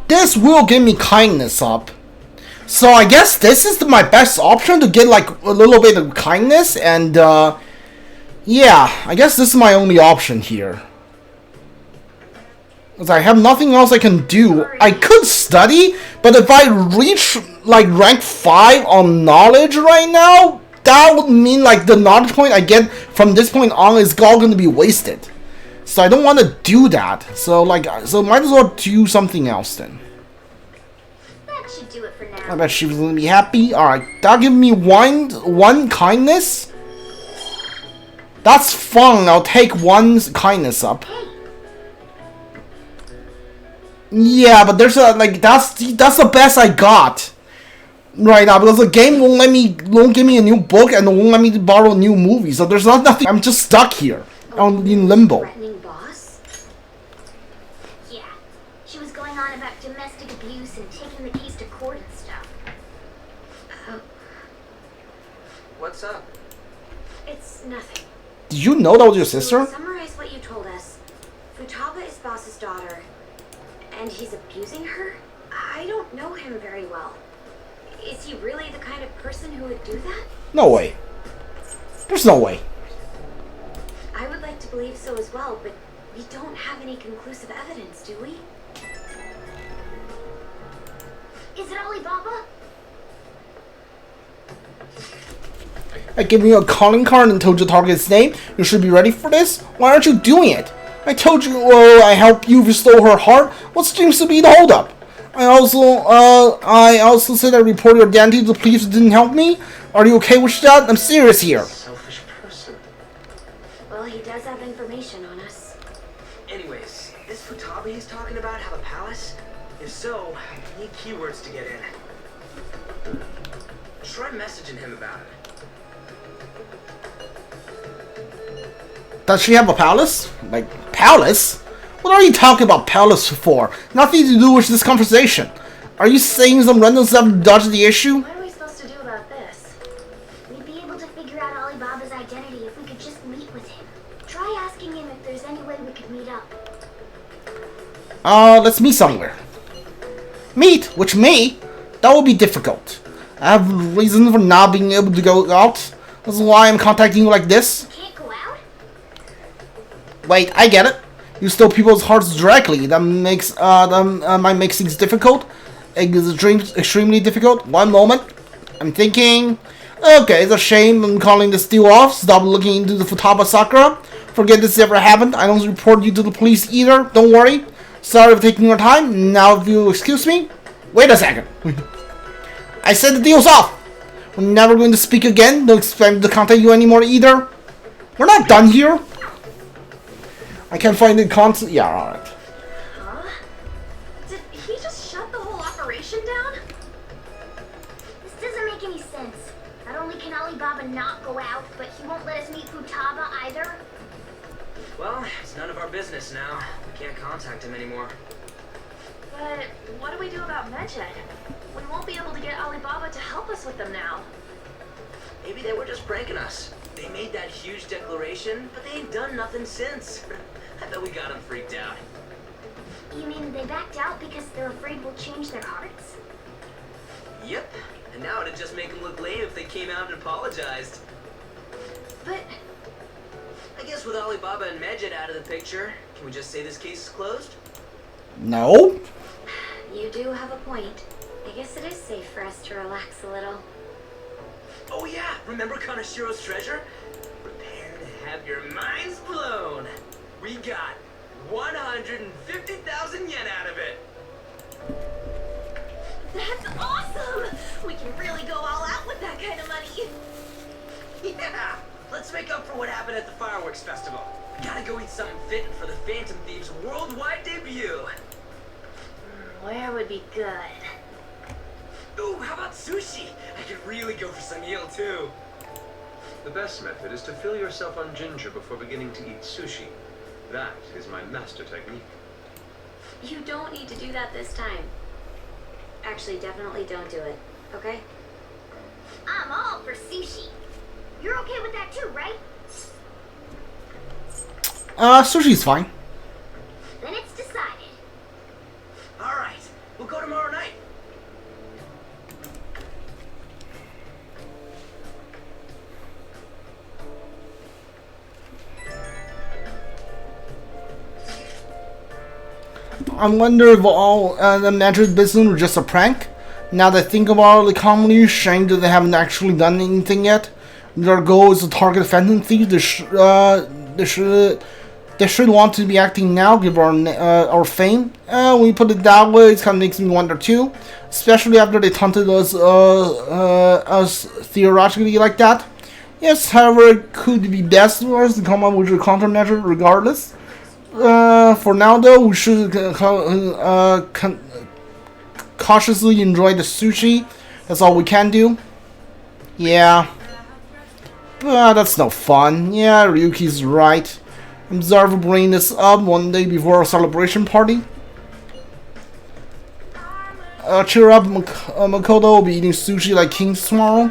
this will give me kindness up. So I guess this is my best option to get like a little bit of kindness, and yeah, I guess this is my only option here. Because I have nothing else I can do. I could study, but if I reach like rank 5 on knowledge right now, that would mean like the knowledge point I get from this point on is all going to be wasted. So I don't want to do that. So might as well do something else then. That should do it for now. I bet she's going to be happy. Alright, that'll give me one kindness. That's fun. I'll take one kindness up. Yeah, but there's a that's the best I got right now, because the game won't give me a new book and won't let me borrow new movies. So there's nothing. I'm just stuck here in limbo. Threatening boss? Yeah, she was going on about domestic abuse and taking the case to court and stuff. What's up? It's nothing. Did you know that was your sister? To summarize what you told us. Futaba is boss's daughter. And he's abusing her? I don't know him very well. Is he really the kind of person who would do that? No way. There's no way. I would like to believe so as well, but we don't have any conclusive evidence, do we? Is it Alibaba? I gave you a calling card and told you to target its name. You should be ready for this. Why aren't you doing it? I told you I helped you restore her heart. What seems to be the holdup? I also said I reported your identity to the police. Didn't help me. Are you okay with that? I'm serious here. Selfish person. Well, he does have information on us. Anyways, this Futaba he's talking about have a palace? If so, I need keywords to get in. Try messaging him about it. Does she have a palace? Like, palace? What are you talking about palace for? Nothing to do with this conversation. Are you saying some random stuff to dodge the issue? What are we supposed to do about this? We'd be able to figure out Alibaba's identity if we could just meet with him. Try asking him if there's any way we could meet up. Let's meet somewhere. Meet? Which me? That would be difficult. I have reasons for not being able to go out. That's why I'm contacting you like this. Wait, I get it. You steal people's hearts directly. That might make things difficult. Extremely difficult. One moment. I'm thinking. Okay, it's a shame I'm calling this deal off. Stop looking into the Futaba Sakura. Forget this ever happened. I don't report you to the police either. Don't worry. Sorry for taking your time. Now if you excuse me. Wait a second. I said the deal's off. We're never going to speak again. Don't expect me to contact you anymore either. We're not done here. I can't find the constant. Yeah, alright. Huh? Did he just shut the whole operation down? This doesn't make any sense. Not only can Alibaba not go out, but he won't let us meet Futaba either. Well, it's none of our business now. We can't contact him anymore. But what do we do about Medjed? We won't be able to get Alibaba to help us with them now. Maybe they were just pranking us. They made that huge declaration, but they ain't done nothing since. I bet we got them freaked out. You mean they backed out because they're afraid we'll change their hearts? Yep. And now it'd just make them look lame if they came out and apologized. But I guess with Alibaba and Medjed out of the picture, can we just say this case is closed? No. You do have a point. I guess it is safe for us to relax a little. Oh yeah, remember Kanashiro's treasure? Prepare to have your minds blown. We got 150,000 yen out of it. That's awesome! We can really go all out with that kind of money. Yeah, let's make up for what happened at the fireworks festival. We gotta go eat something fitting for the Phantom Thieves worldwide debut. Where would be good? Ooh, how about sushi? I could really go for some eel too. The best method is to fill yourself on ginger before beginning to eat sushi. That is my master technique. You don't need to do that this time. Actually, definitely don't do it, okay? I'm all for sushi. You're okay with that too, right? Sushi's fine. Then it's decided. Alright, we'll I wonder if all the magic business was just a prank. Now that I think about it, the comedy, shame that they haven't actually done anything yet. Their goal is to target Phantom Thieves. They should want to be acting now, give our fame. When you put it that way, it kind of makes me wonder too. Especially after they taunted us theoretically like that. Yes, however, it could be best for us to come up with a countermeasure regardless. For now though, we should cautiously enjoy the sushi. That's all we can do. Yeah. But that's no fun. Yeah, Ryuki's right. I'm sorry for bringing this up one day before our celebration party. Cheer up, Makoto will be eating sushi like kings tomorrow.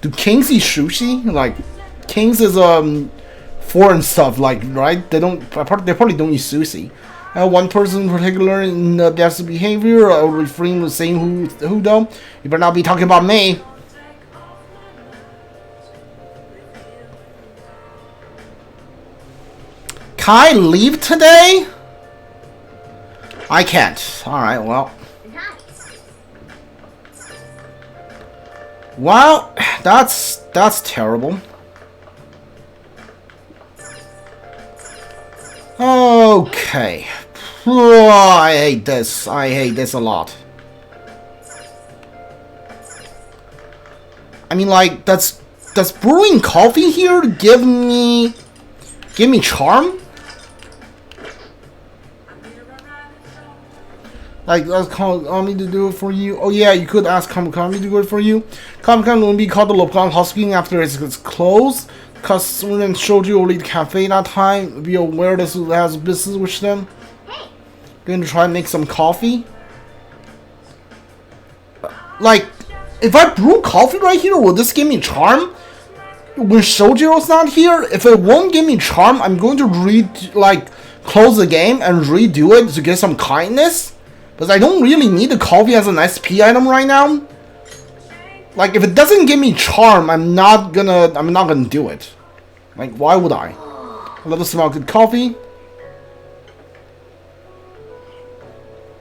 Do kings eat sushi? Like, kings is foreign stuff, like, right? They probably don't eat sushi. One person in particular in best behavior, I'll refrain from saying who though. You better not be talking about me. Can I leave today? I can't. Alright, well. Wow, that's terrible. Okay. Oh, I hate this. I hate this a lot. I mean, like, does brewing coffee here give me charm? Like, ask Kami to do it for you. Oh yeah, you could ask Kami to do it for you. Kami will be called the LeBlanc Housekeeping after it's closed. Cause when showed you only the cafe that time. Be aware this has business with them. Hey. Going to try and make some coffee. Like, if I brew coffee right here, will this give me charm? When Shojiro's not here, if it won't give me charm, I'm going to close the game and redo it to get some kindness. Because I don't really need the coffee as an SP item right now. Like, if it doesn't give me charm, I'm not gonna do it. Like, why would I? I love the smell of good coffee.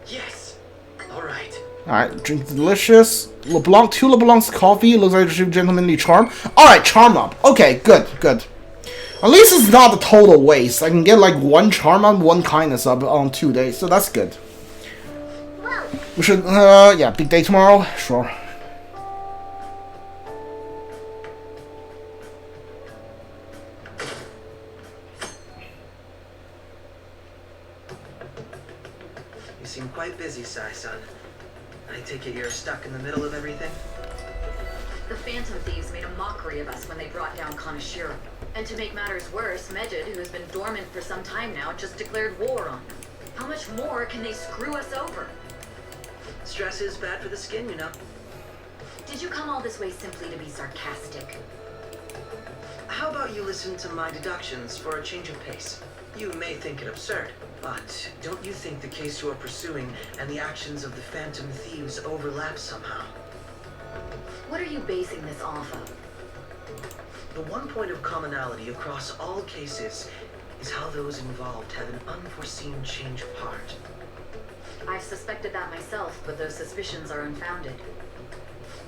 Yes. Alright. Alright, drink delicious. LeBlanc, 2 LeBlanc's coffee. Looks like a gentlemanly charm. Alright, charm up. Okay, good. At least it's not a total waste. I can get like 1 charm up, 1 kindness up on 2 days, so that's good. We should, yeah, big day tomorrow? Sure. You seem quite busy, Sai-san. I take it you're stuck in the middle of everything? The Phantom Thieves made a mockery of us when they brought down Kaneshiro. And to make matters worse, Mejid, who has been dormant for some time now, just declared war on them. How much more can they screw us over? Stress is bad for the skin, you know. Did you come all this way simply to be sarcastic? How about you listen to my deductions for a change of pace? You may think it absurd, but don't you think the case you are pursuing and the actions of the Phantom Thieves overlap somehow? What are you basing this off of? The one point of commonality across all cases is how those involved have an unforeseen change of heart. I've suspected that myself, but those suspicions are unfounded.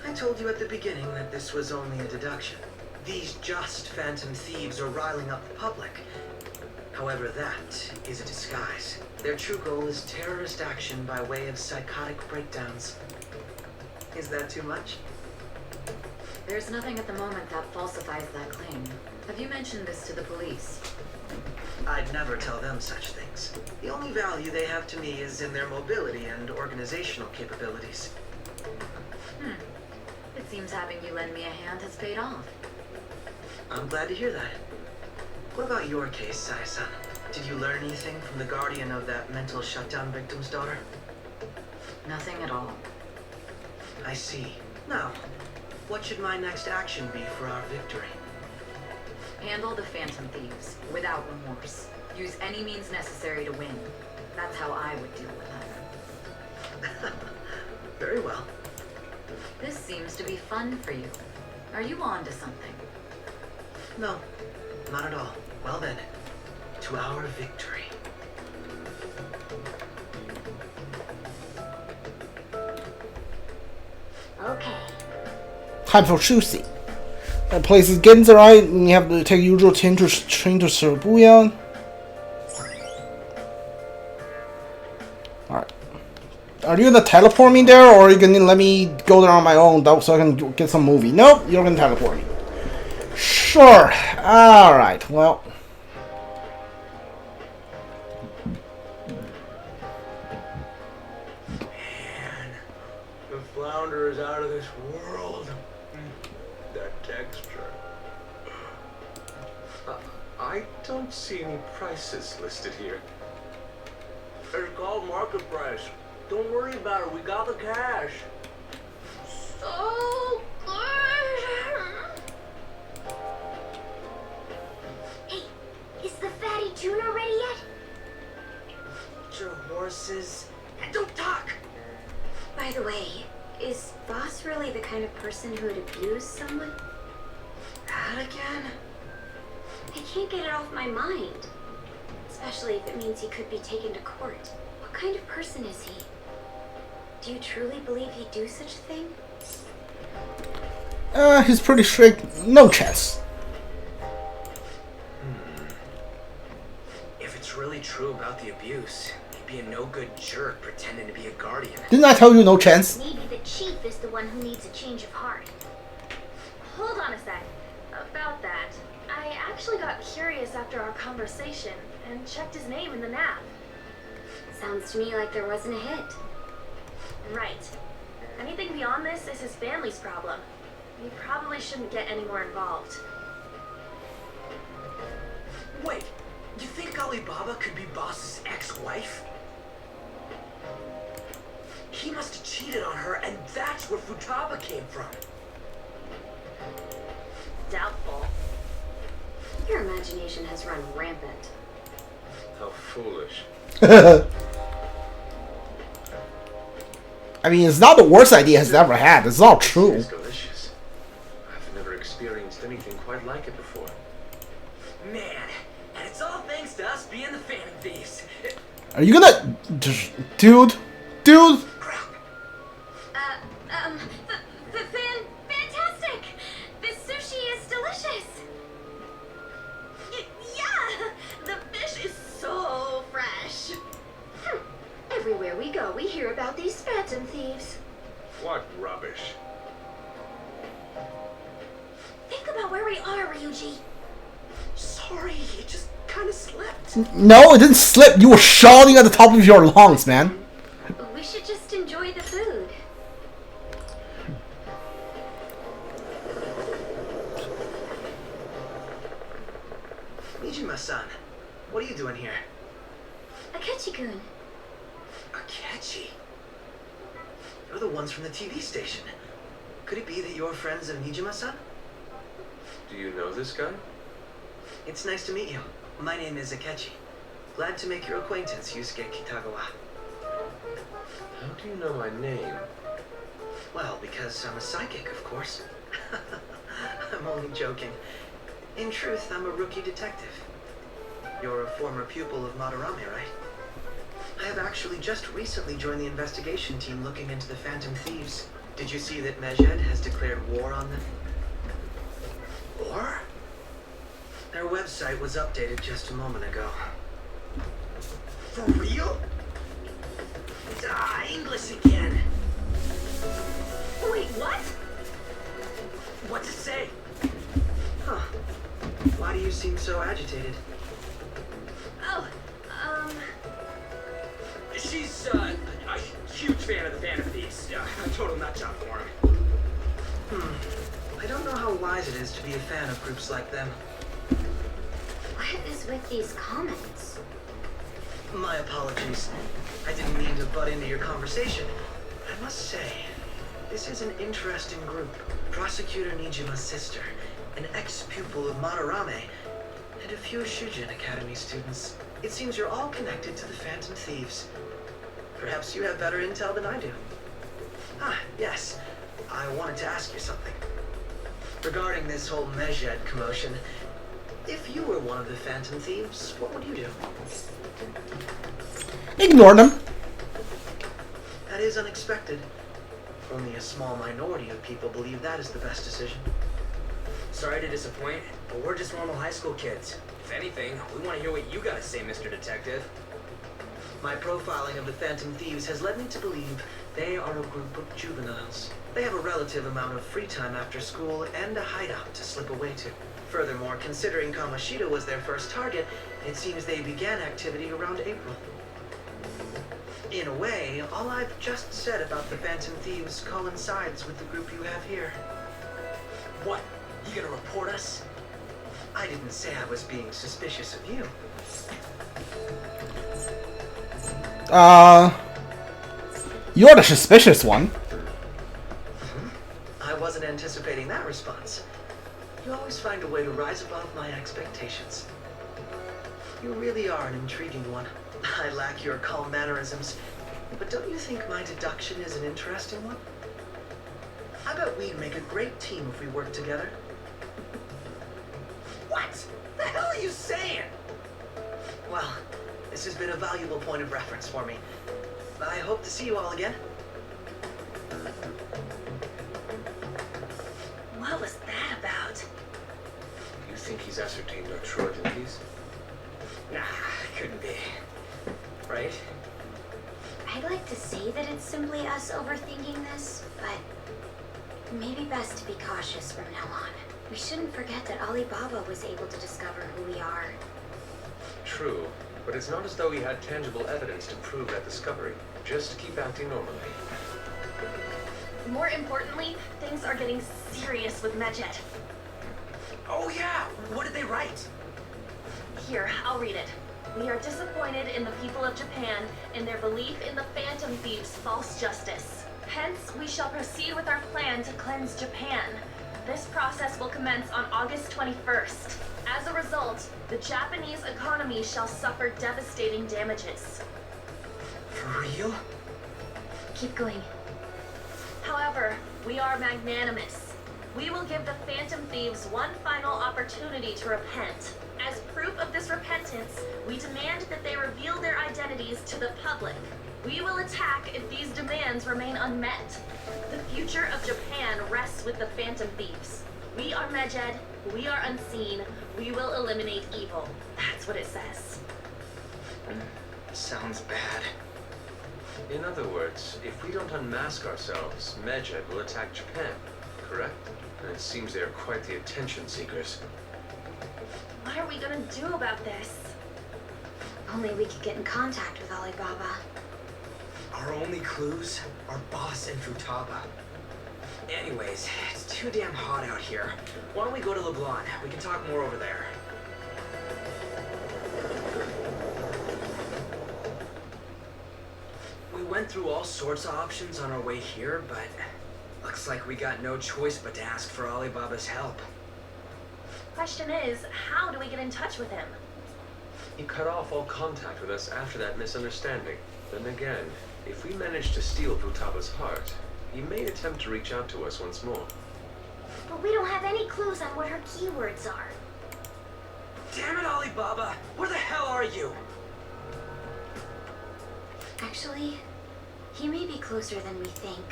I told you at the beginning that this was only a deduction. These just Phantom Thieves are riling up the public. However, that is a disguise. Their true goal is terrorist action by way of psychotic breakdowns. Is that too much? There's nothing at the moment that falsifies that claim. Have you mentioned this to the police? I'd never tell them such things. The only value they have to me is in their mobility and organizational capabilities. It seems having you lend me a hand has paid off. I'm glad to hear that. What about your case, Sai-san? Did you learn anything from the guardian of that mental shutdown victim's daughter? Nothing at all. I see. Now, what should my next action be for our victory? Handle the Phantom Thieves, without remorse. Use any means necessary to win. That's how I would deal with them. Very well. This seems to be fun for you. Are you on to something? No, not at all. Well then, to our victory. Okay. Time for Sushi. That place is getting right, and you have to take usual train to Shibuya. Alright. Are you gonna teleport me there, or are you gonna let me go there on my own so I can get some movie? Nope, you're gonna teleport me. Sure. Alright, well. Man, the flounder is out of this world. That texture. I don't see any prices listed here. It's called market price. Don't worry about it. We got the cash. So good. Hey, is the fatty tuna ready yet? Your horses. And don't talk. By the way, is Boss really the kind of person who would abuse someone? That again? I can't get it off my mind. Especially if it means he could be taken to court. What kind of person is he? Do you truly believe he'd do such a thing? He's pretty strict. No chance. If it's really true about the abuse, he'd be a no-good jerk pretending to be a guardian. Didn't I tell you no chance? Maybe the chief is the one who needs a change of heart. Hold on a sec. About that, I actually got curious after our conversation and checked his name in the map. Sounds to me like there wasn't a hit. Right. Anything beyond this is his family's problem. We probably shouldn't get any more involved. Wait, you think Alibaba could be Boss's ex-wife? He must have cheated on her, and that's where Futaba came from. Doubtful. Your imagination has run rampant. How foolish. I mean, it's not the worst idea he's ever had. It's all true. It's delicious. I've never experienced anything quite like it before. Man, and it's all thanks to us being the Phantom Thieves. Are you gonna... Dude? Dude? Crap. Fantastic! This sushi is delicious! Yeah! The fish is so fresh! Everywhere we go, we hear about these Phantom Thieves. What rubbish. Think about where we are, Ryuji. Sorry, it just kind of slipped. No, it didn't slip. You were shouting at the top of your lungs, man. We should just enjoy the food. Nijima-san, what are you doing here? Akechi-kun. Akechi? You're the ones from the TV station. Could it be that you're friends of Nijima-san? Do you know this guy? It's nice to meet you. My name is Akechi. Glad to make your acquaintance, Yusuke Kitagawa. How do you know my name? Well, because I'm a psychic, of course. I'm only joking. In truth, I'm a rookie detective. You're a former pupil of Madarame, right? I have actually just recently joined the investigation team looking into the Phantom Thieves. Did you see that Mejed has declared war on them? War? Their website was updated just a moment ago. For real? English again. Wait, what? What to say? Huh. Why do you seem so agitated? Oh, She's, a huge fan of the Phantom Thieves. A total nutjob for him. I don't know how wise it is to be a fan of groups like them. What is with these comments? My apologies. I didn't mean to butt into your conversation. I must say, this is an interesting group. Prosecutor Nijima's sister, an ex-pupil of Madarame, and a few Shujin Academy students. It seems you're all connected to the Phantom Thieves. Perhaps you have better intel than I do. Ah, yes. I wanted to ask you something. Regarding this whole Mejed commotion, If you were one of the Phantom Thieves, what would you do? Ignore them. That is unexpected. Only a small minority of people believe that is the best decision. Sorry to disappoint, but we're just normal high school kids. If anything, we want to hear what you gotta say, Mr. Detective. My profiling of the Phantom Thieves has led me to believe they are a group of juveniles. They have a relative amount of free time after school and a hideout to slip away to. Furthermore, considering Kamoshida was their first target, it seems they began activity around April. In a way, all I've just said about the Phantom Thieves coincides with the group you have here. What? You gonna report us? I didn't say I was being suspicious of you. You're the suspicious one. I wasn't anticipating that response. You always find a way to rise above my expectations. You really are an intriguing one. I lack your calm mannerisms, but don't you think my deduction is an interesting one? I bet we'd make a great team if we worked together. What? The hell are you saying? Well, this has been a valuable point of reference for me. I hope to see you all again. What was that about? You think he's ascertained our true identities? Nah, couldn't be. Right? I'd like to say that it's simply us overthinking this, but maybe best to be cautious from now on. We shouldn't forget that Alibaba was able to discover who we are. True, but it's not as though he had tangible evidence to prove that discovery. Just keep acting normally. More importantly, things are getting serious with Medjet. Oh yeah, what did they write? Here, I'll read it. We are disappointed in the people of Japan in their belief in the Phantom Thieves' false justice. Hence, we shall proceed with our plan to cleanse Japan. This process will commence on August 21st. As a result, the Japanese economy shall suffer devastating damages. For real? Keep going. However, we are magnanimous. We will give the Phantom Thieves one final opportunity to repent. As proof of this repentance, we demand that they reveal their identities to the public. We will attack if these demands remain unmet. The future of Japan rests with the Phantom Thieves. We are Medjed, we are unseen, we will eliminate evil. That's what it says. Sounds bad. In other words, if we don't unmask ourselves, Medjed will attack Japan, correct? And it seems they are quite the attention seekers. What are we gonna do about this? Only we could get in contact with Alibaba. Our only clues are Boss and Futaba. Anyways, it's too damn hot out here. Why don't we go to LeBlanc? We can talk more over there. We went through all sorts of options on our way here, but looks like we got no choice but to ask for Alibaba's help. Question is, how do we get in touch with him? He cut off all contact with us after that misunderstanding. Then again, if we manage to steal Futaba's heart, he may attempt to reach out to us once more. But we don't have any clues on what her keywords are. Damn it, Alibaba! Where the hell are you? Actually, he may be closer than we think.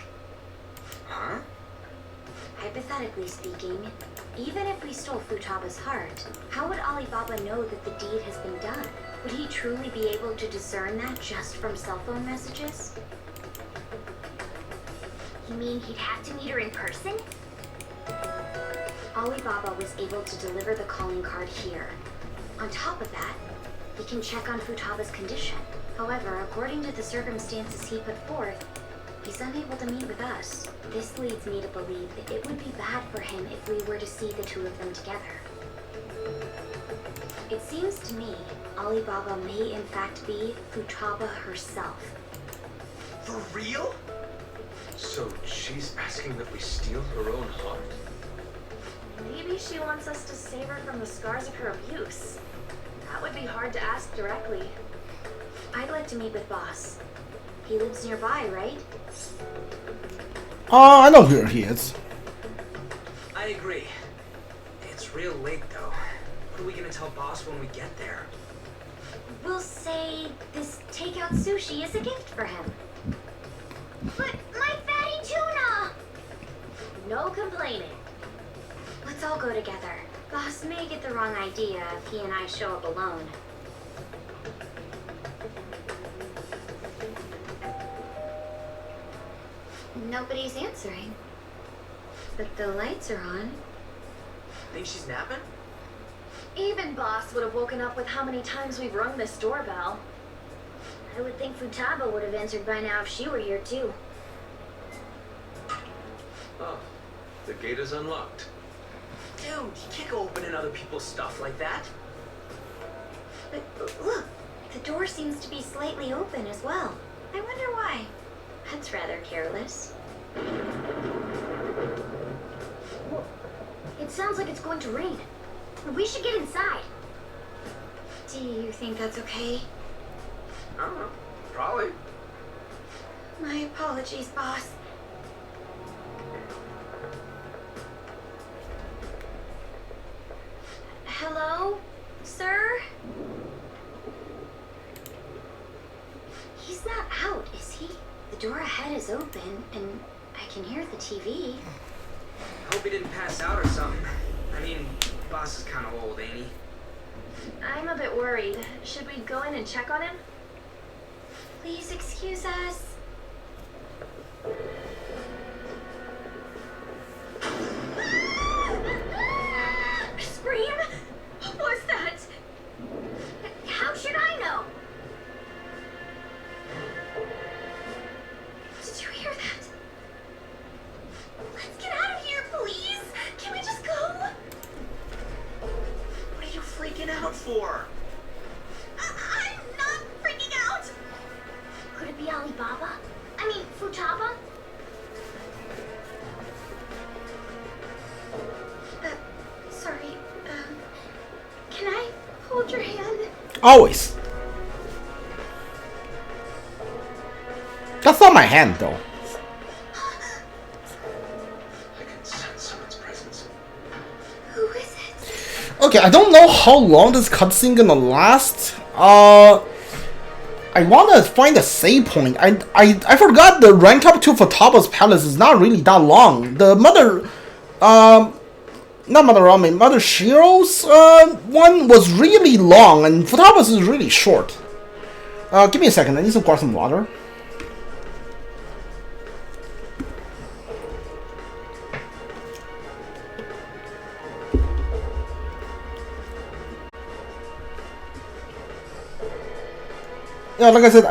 Huh? Hypothetically speaking, even if we stole Futaba's heart, how would Alibaba know that the deed has been done? Would he truly be able to discern that just from cell phone messages? You mean he'd have to meet her in person? Alibaba was able to deliver the calling card here. On top of that, he can check on Futaba's condition. However, according to the circumstances he put forth, he's unable to meet with us. This leads me to believe that it would be bad for him if we were to see the two of them together. It seems to me Alibaba may in fact be Futaba herself. For real? So she's asking that we steal her own heart? Maybe she wants us to save her from the scars of her abuse. That would be hard to ask directly. I'd like to meet with Boss. He lives nearby, right? I know where he is. I agree. It's real late though. What are we gonna tell boss when we get there? We'll say this takeout sushi is a gift for him. But my fatty tuna! No complaining. Let's all go together. Boss may get the wrong idea if he and I show up alone. Nobody's answering. But the lights are on. Think she's napping? Even boss would have woken up with how many times we've rung this doorbell. I would think Futaba would have answered by now if she were here too. Oh, the gate is unlocked. Dude, you can't go opening other people's stuff like that. But look, the door seems to be slightly open as well. I wonder why. That's rather careless. It sounds like it's going to rain. We should get inside. Do you think that's okay? I don't know. Probably. My apologies, boss. Hello, sir? He's not out, is he? The door ahead is open, and I can hear the TV. I hope he didn't pass out or something. I mean, boss is kind of old, ain't he? I'm a bit worried. Should we go in and check on him? Please excuse us. Scream? What was that? How should I know? Did you hear that? Let's get out of here, please. Can we just go? What are you freaking out for? I'm not freaking out. Could it be Alibaba? I mean, Futaba? Sorry, can I hold your hand? Always. That's not my hand, though. I can sense someone's presence. Who is it? Okay, I don't know how long this cutscene gonna last. I wanna find a save point. I forgot the rank up to Futaba's palace is not really that long. The mother, not Mother Ramen, Mother Shiro's one was really long, and Futaba's is really short. Give me a second. I need to grab some water. Yeah, like I said,